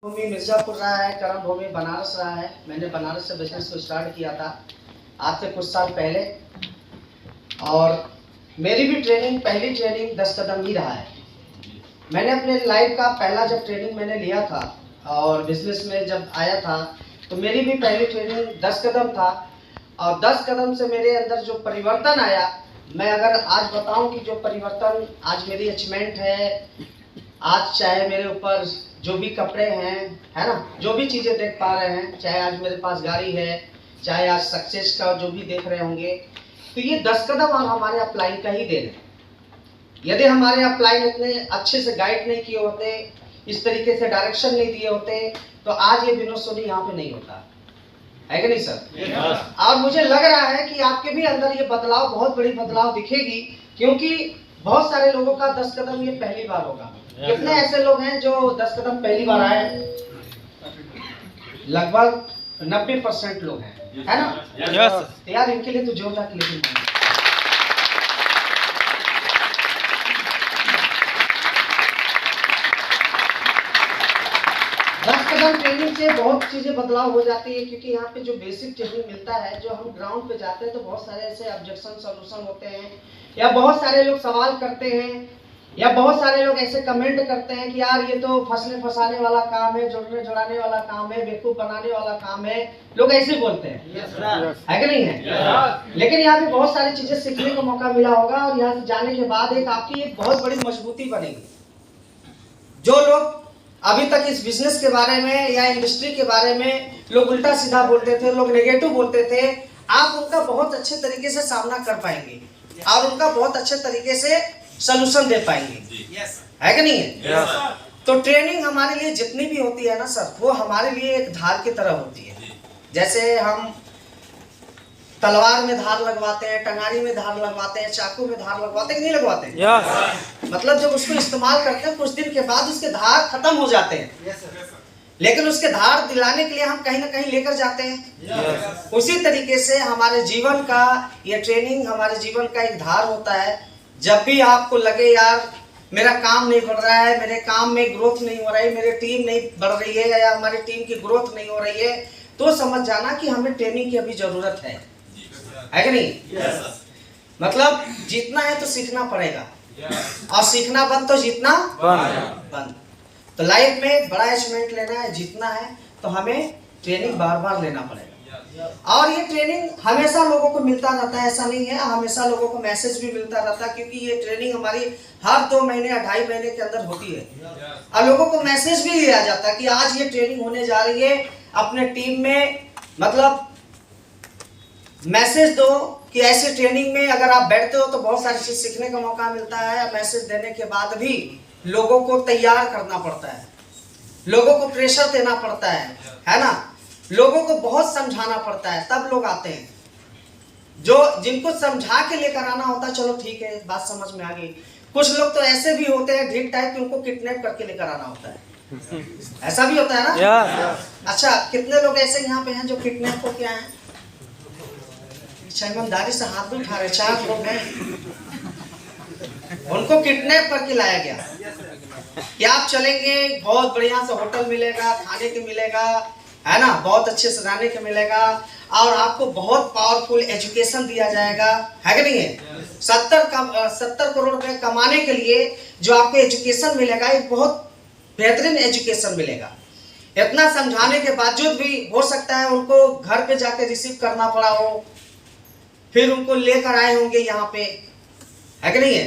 भूमि मिर्जापुर रहा है, कर्म भूमि बनारस रहा है। मैंने बनारस से बिजनेस को स्टार्ट किया था आज से कुछ साल पहले, और मेरी भी ट्रेनिंग पहली ट्रेनिंग 10 कदम ही रहा है। मैंने अपने लाइफ का पहला जब ट्रेनिंग मैंने लिया था और बिजनेस में जब आया था तो मेरी भी पहली ट्रेनिंग 10 कदम था, और 10 कदम से मेरे अंदर जो परिवर्तन आया, मैं अगर आज बताऊं कि जो परिवर्तन आज मेरी अचीवमेंट है, आज चाहे मेरे ऊपर जो भी कपड़े हैं, है ना, जो भी चीज़ें देख पा रहे हैं, चाहे आज मेरे पास गाड़ी है, चाहे आज सक्सेस का जो भी देख रहे होंगे, तो ये 10 कदम और हमारे अपलाइन का ही देन है। यदि हमारे अपलाइन इतने अच्छे से गाइड नहीं किए होते, इस तरीके से डायरेक्शन नहीं दिए होते, तो आज ये विनोद सोनी यहाँ पे नहीं होता है कि नहीं सर? और मुझे लग रहा है कि आपके भी अंदर ये बदलाव, बहुत बड़ी बदलाव दिखेगी, क्योंकि बहुत सारे लोगों का 10 कदम ये पहली बार होगा। कितने ऐसे लोग हैं जो 10 कदम पहली बार आए? लगभग 90% लोग हैं, है ना? तो यार इनके लिए तो जोरदार क्लैपिंग। 10 कदम ट्रेनिंग से बहुत चीजें बदलाव हो जाती है, क्योंकि यहाँ पे जो बेसिक ट्रेनिंग मिलता है, जो हम ग्राउंड पे जाते हैं तो बहुत सारे ऐसे ऑब्जेक्शन सॉल्यूशन होते हैं, या बहुत सारे लोग सवाल करते हैं, या बहुत सारे लोग ऐसे कमेंट करते हैं कि यार ये तो फंसने फंसाने वाला काम है, जोड़ने जोड़ाने वाला काम है, बेवकूफ बनाने वाला काम है। लोग ऐसे बोलते हैं, है कि नहीं है? लेकिन यहाँ पे बहुत सारी चीजें सीखने का मौका मिला होगा, और यहाँ से जाने के बाद एक आपकी एक बहुत बड़ी मजबूती बनेगी। जो लोग अभी तक इस बिजनेस के बारे में या इंडस्ट्री के बारे में लोग उल्टा सीधा बोलते थे, लोग नेगेटिव बोलते थे, आप उनका बहुत अच्छे तरीके से सामना कर पाएंगे और उनका बहुत अच्छे तरीके से सलूशन दे पाएंगे, है कि नहीं है? तो ट्रेनिंग हमारे लिए जितनी भी होती है ना सर, वो हमारे लिए एक धार की तरह होती है। जैसे हम तलवार में धार लगवाते हैं, टंगारी में धार लगवाते हैं, चाकू में धार लगवाते हैं कि नहीं लगवाते हैं? मतलब जब उसको इस्तेमाल करते हैं कुछ दिन के बाद उसके धार खत्म हो जाते हैं, लेकिन उसके धार दिलाने के लिए हम कहीं ना कहीं लेकर जाते हैं। उसी तरीके से हमारे जीवन का ये ट्रेनिंग हमारे जीवन का एक धार होता है। जब भी आपको लगे यार मेरा काम नहीं बढ़ रहा है, मेरे काम में ग्रोथ नहीं हो रही है, मेरी टीम नहीं बढ़ रही है, या हमारी टीम की ग्रोथ नहीं हो रही है, तो समझ जाना कि हमें ट्रेनिंग की अभी जरूरत है कि नहीं? मतलब जीतना है तो सीखना पड़ेगा, और सीखना बंद तो जीतना बंद। तो लाइफ में बड़ा अचीवमेंट लेना है, जीतना है, तो हमें ट्रेनिंग बार बार लेना पड़ेगा। और ये ट्रेनिंग हमेशा लोगों को मिलता रहता है, ऐसा नहीं है, हमेशा लोगों को मैसेज भी मिलता रहता है, क्योंकि ये ट्रेनिंग हमारी हर 2 महीने या 2.5 महीने के अंदर होती है, और लोगों को मैसेज भी दिया जाता है कि आज ये ट्रेनिंग होने जा रही है, अपने टीम में मतलब मैसेज दो कि ऐसी ट्रेनिंग में अगर आप बैठते हो तो बहुत सारी चीज सीखने का मौका मिलता है। मैसेज देने के बाद भी लोगों को तैयार करना पड़ता है, लोगों को प्रेशर देना पड़ता है ना, लोगों को बहुत समझाना पड़ता है, तब लोग आते हैं। जो जिनको समझा के लेकर आना होता है, चलो ठीक है बात समझ में आ गई। कुछ लोग तो ऐसे भी होते हैं ढीठ टाइप कि उनको किडनैप करके लेकर आना होता है, ऐसा भी होता है ना? अच्छा, कितने लोग ऐसे यहाँ पे हैं जो किडनैप होके आए हैं? ईमानदारी से हाथ भी उठा रहे, 4 लोग हैं, उनको किडनैप करके लाया गया कि आप चलेंगे, बहुत बढ़िया से होटल मिलेगा, खाने के मिलेगा, है ना, बहुत अच्छे से रहने के मिलेगा, और आपको बहुत पावरफुल एजुकेशन दिया जाएगा, है कि नहीं है? 70 करोड़ रुपए कमाने के लिए जो आपको एजुकेशन मिलेगा, एक बहुत बेहतरीन एजुकेशन मिलेगा। इतना समझाने के बावजूद भी हो सकता है उनको घर पे जाके रिसीव करना पड़ा हो, फिर उनको लेकर आए होंगे यहाँ पे, है कि नहीं है?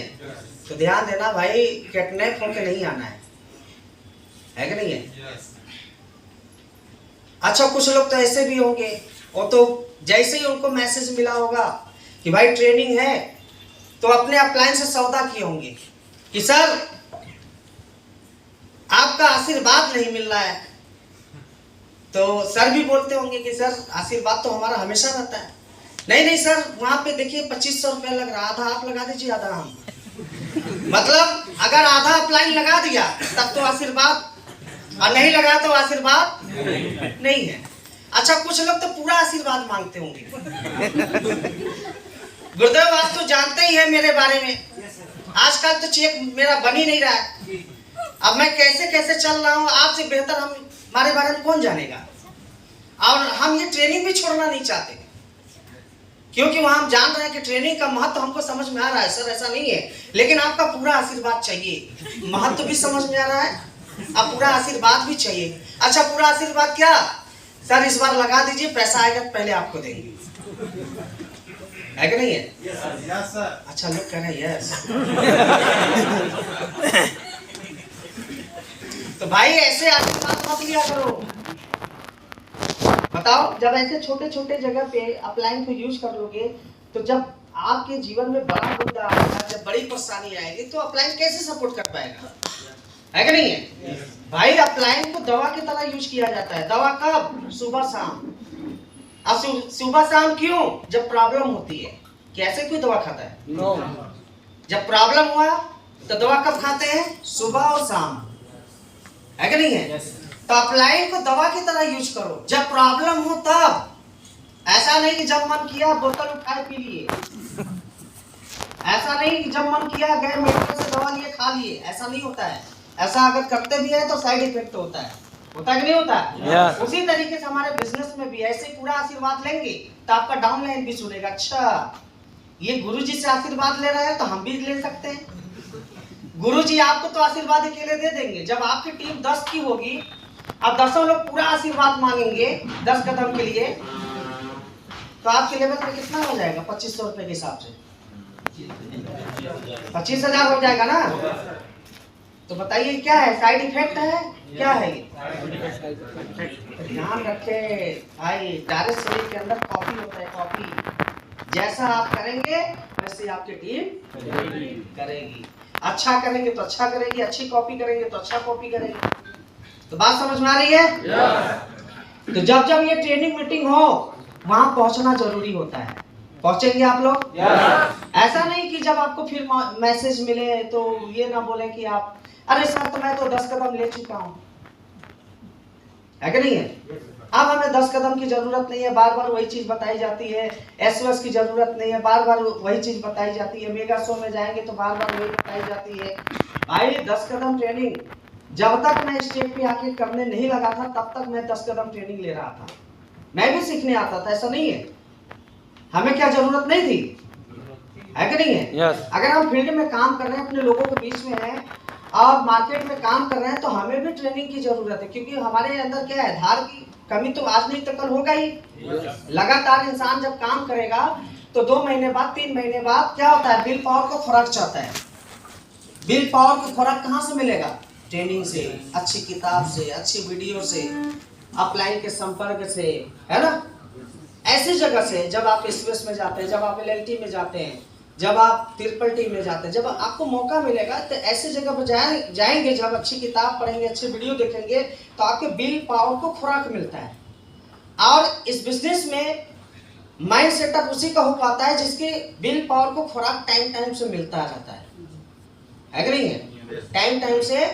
तो ध्यान देना भाई, किडनैप होके नहीं आना है कि नहीं है? अच्छा, कुछ लोग तो ऐसे भी होंगे, वो तो जैसे ही उनको मैसेज मिला होगा कि भाई ट्रेनिंग है, तो अपने अपलाइन से सौदा किए होंगे कि सर आपका आशीर्वाद नहीं मिल रहा है, तो सर भी बोलते होंगे कि सर आशीर्वाद तो हमारा हमेशा रहता है। नहीं सर, वहां पे देखिए 2500 रुपया लग रहा, आधा आप लगा दीजिए, आधा हम। मतलब अगर आधा अपलाइन लगा दिया तब तो आशीर्वाद, और नहीं लगा तो आशीर्वाद नहीं है। अच्छा, कुछ लोग तो पूरा आशीर्वाद मांगते होंगे। गुरुदेव आप तो जानते ही है मेरे बारे में, आजकल तो चेक मेरा बन ही नहीं रहा है, अब मैं कैसे कैसे चल रहा हूँ, आपसे बेहतर हम हमारे बारे में कौन जानेगा। और हम ये ट्रेनिंग भी छोड़ना नहीं चाहते, क्योंकि वहां हम जान रहे हैं कि ट्रेनिंग का महत्व हमको समझ में आ रहा है। सर ऐसा नहीं है, लेकिन आपका पूरा आशीर्वाद चाहिए। महत्व भी समझ में आ रहा है, अब पूरा आशीर्वाद भी चाहिए। अच्छा, पूरा आशीर्वाद क्या सर, इस बार लगा दीजिए, पैसा आएगा तो पहले आपको देंगे, है कि नहीं है? Yes sir. अच्छा, लोग कह रहे हैं यस। तो भाई ऐसे आशीर्वाद मत लिया करो। बताओ, जब ऐसे छोटे छोटे जगह पे अपलाइन को यूज कर लोगे, तो जब आपके जीवन में बड़ा मुद्दा आएगा, जब बड़ी परेशानी आएगी, तो अपलाइन कैसे सपोर्ट कर पाएगा, है कि नहीं है? भाई अपलाइन को दवा की तरह यूज किया जाता है। दवा कब? सुबह शाम। अब सुबह शाम क्यों? जब प्रॉब्लम होती है। कैसे कोई दवा खाता है? नो। जब प्रॉब्लम हुआ तो दवा कब खाते हैं? सुबह और शाम, है कि नहीं है? तो अपलाइन को दवा की तरह यूज करो जब प्रॉब्लम हो तब। ऐसा नहीं कि जब मन किया बोतल उठाए पी लिए, ऐसा नहीं कि जब मन किया गए मेडिकल से दवा लिए खा लिए, ऐसा नहीं होता है। ऐसा अगर करते भी है तो साइड इफेक्ट होता है कि नहीं होता? Yes. उसी तरीके से हमारे बिजनेस में भी ऐसे पूरा आशीर्वाद लेंगे तो आपका डाउनलाइन भी सुनेगा, अच्छा ये गुरुजी से आशीर्वाद ले रहे हैं तो हम भी ले सकते हैं। गुरुजी आपको तो आशीर्वाद अकेले दे देंगे। जब आपकी टीम 10 की होगी, अब 10 लोग पूरा आशीर्वाद मांगेंगे 10 कदम के लिए, तो आपके लेवल पे कितना हो जाएगा? 2500 रुपए के हिसाब से 25,000 हो जाएगा ना। तो बताइए क्या है? साइड इफेक्ट है, क्या है ये? ध्यान रखे भाई, डायरेक्ट सेलिंग के अंदर कॉपी होता है, कॉपी। जैसा आप करेंगे वैसे आपकी टीम करेगी। अच्छा करेंगे तो अच्छा करेगी, अच्छी कॉपी करेंगे तो अच्छा कॉपी करेगी। तो बात समझ में आ रही है? तो जब जब ये ट्रेनिंग मीटिंग हो, वहां पहुंचना जरूरी होता है। पहुंचेंगे आप लोग? ऐसा नहीं कि जब आपको फिर मैसेज मिले तो ये ना बोले कि आप अरे सर तो मैं तो 10 कदम ले चुका हूं, है कि नहीं है? अब हमें 10 कदम की जरूरत नहीं है, बार बार वही चीज बताई जाती है। एसओएस की जरूरत नहीं है, बार बार वही चीज बताई जाती है। मेगा शो में जाएंगे तो बार बार वही बताई जाती है। भाई 10 कदम ट्रेनिंग जब तक मैं स्टेज पे आके करने नहीं लगा था, तब तक मैं 10 कदम ट्रेनिंग ले रहा था। मैं भी सीखने आता था, ऐसा नहीं है। हमें क्या जरूरत नहीं थी, है कि नहीं है? Yes. अगर हम फील्ड में काम कर रहे हैं, अपने लोगों के बीच में हैं और मार्केट में काम कर रहे हैं, तो हमें भी ट्रेनिंग की जरूरत है। क्योंकि हमारे अंदर क्या है, धार की कमी तो आज नहीं तो कल होगा ही। लगातार इंसान जब काम करेगा तो 2 महीने बाद 3 महीने बाद क्या होता है, बिल पावर को खुराक चाहता है। बिल पावर को खुराक कहाँ से मिलेगा? ट्रेनिंग से, अच्छी किताब से, अच्छी वीडियो से, अपलाइन के संपर्क से, है ना? ऐसी जगह से जब आप एसएस में जाते हैं, जब आप एलएलटी में जाते हैं, जब आप ट्रिपल टी में जाते हैं, जब आपको मौका मिलेगा तो ऐसी जगह पर जाएंगे, जब अच्छी किताब पढ़ेंगे, अच्छे वीडियो देखेंगे, तो आपके बिल पावर को खुराक मिलता है। और इस बिजनेस में माइंड सेटअप उसी का हो पाता है जिसके बिल पावर को खुराक टाइम टाइम से मिलता रहता है कि नहीं है? टाइम टाइम से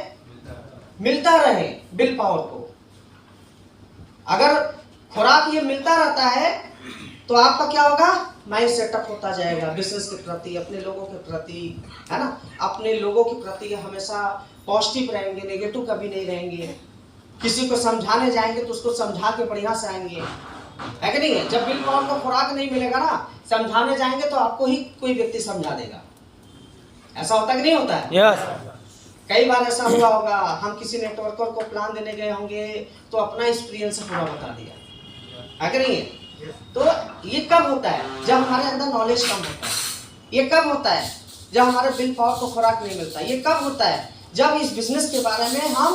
मिलता रहे बिल पावर को। अगर खुराक ये मिलता रहता है तो आपका क्या होगा, माइंड सेटअप होता जाएगा बिजनेस के प्रति, अपने लोगों के प्रति, है ना? अपने लोगों के प्रति हमेशा पॉजिटिव रहेंगे, नेगेटिव कभी नहीं रहेंगे। किसी को समझाने जाएंगे तो उसको समझा के बढ़िया से आएंगे, है कि नहीं है? जब बिल पावर को खुराक नहीं मिलेगा ना, समझाने जाएंगे तो आपको ही कोई व्यक्ति समझा देगा। ऐसा होता कि नहीं होता है? Yes. कई बार ऐसा हुआ होगा, हम किसी नेटवर्कर को प्लान देने गए होंगे तो अपना एक्सपीरियंस पूरा बता दिया, है कि नहीं है? तो ये कब होता है? जब हमारे अंदर नॉलेज कम होता है। ये कब होता है? जब हमारे बिल पावर को खुराक नहीं मिलता। ये कब होता है? जब इस बिजनेस के बारे में हम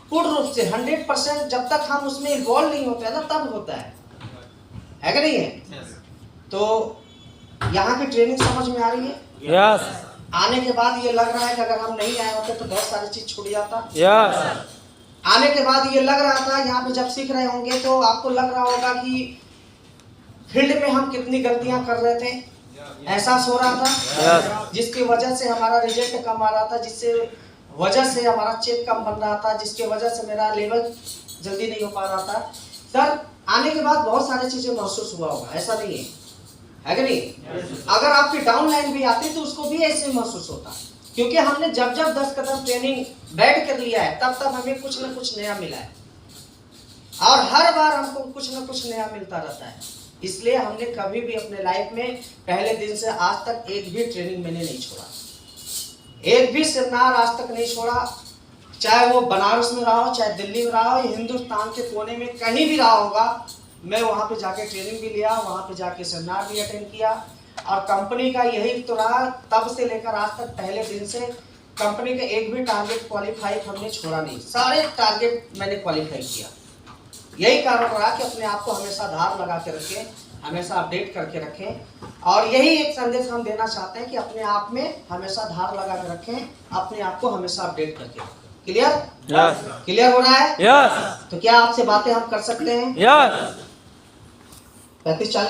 पूर्ण रूप से 100% जब तक हम उसमें इन्वॉल्व नहीं होते हैं ना, तब होता है कि नहीं है? तो यहाँ की ट्रेनिंग समझ में आ रही है? Yes. आने के बाद ये लग रहा है कि अगर हम नहीं आए होते तो बहुत सारी चीज छूट जाता। Yes. आने के बाद ये लग रहा था, यहाँ पे जब सीख रहे होंगे तो आपको लग रहा होगा कि फील्ड में हम कितनी गलतियां कर रहे थे, एहसास हो रहा था। Yes. जिसकी वजह से हमारा रिजल्ट कम आ रहा था, जिससे वजह से हमारा चेक कम बन रहा था, जिसके वजह से मेरा लेवल जल्दी नहीं हो पा रहा था। सर आने के बाद बहुत सारी चीजें महसूस हुआ होगा, ऐसा नहीं है कि नहीं? अगर आपकी डाउन लाइन भी आती तो उसको भी ऐसे महसूस होता, क्योंकि हमने जब जब 10 कदम ट्रेनिंग बैठ कर लिया है, तब तब हमें कुछ न कुछ नया मिला है। और हर बार हमको कुछ ना कुछ नया मिलता रहता है। इसलिए हमने कभी भी अपने लाइफ में पहले दिन से आज तक एक भी ट्रेनिंग मैंने नहीं छोड़ा, एक भी सेमिनार आज तक नहीं छोड़ा। चाहे वो बनारस में रहा हो, चाहे दिल्ली में रहा हो, हिंदुस्तान के कोने में कहीं भी रहा होगा, मैं वहाँ पे जाके ट्रेनिंग भी लिया, वहाँ पे जाके सेमिनार भी अटेंड किया। और कंपनी का यही तो रहा, तब से लेकर आज तक पहले दिन से कंपनी का एक भी टारगेट क्वालिफाई हमने छोड़ा नहीं, सारे टारगेट मैंने क्वालिफाई किया। यही कारण रहा कि अपने आप को हमेशा धार लगा के रखें, हमेशा अपडेट करके रखें। और यही एक संदेश हम देना चाहते हैं कि अपने आप में हमेशा धार लगा के रखें, अपने आप को हमेशा अपडेट करके रखें। क्लियर? क्लियर हो रहा है? यस। तो क्या आपसे बातें हम कर सकते हैं? यस। 35-40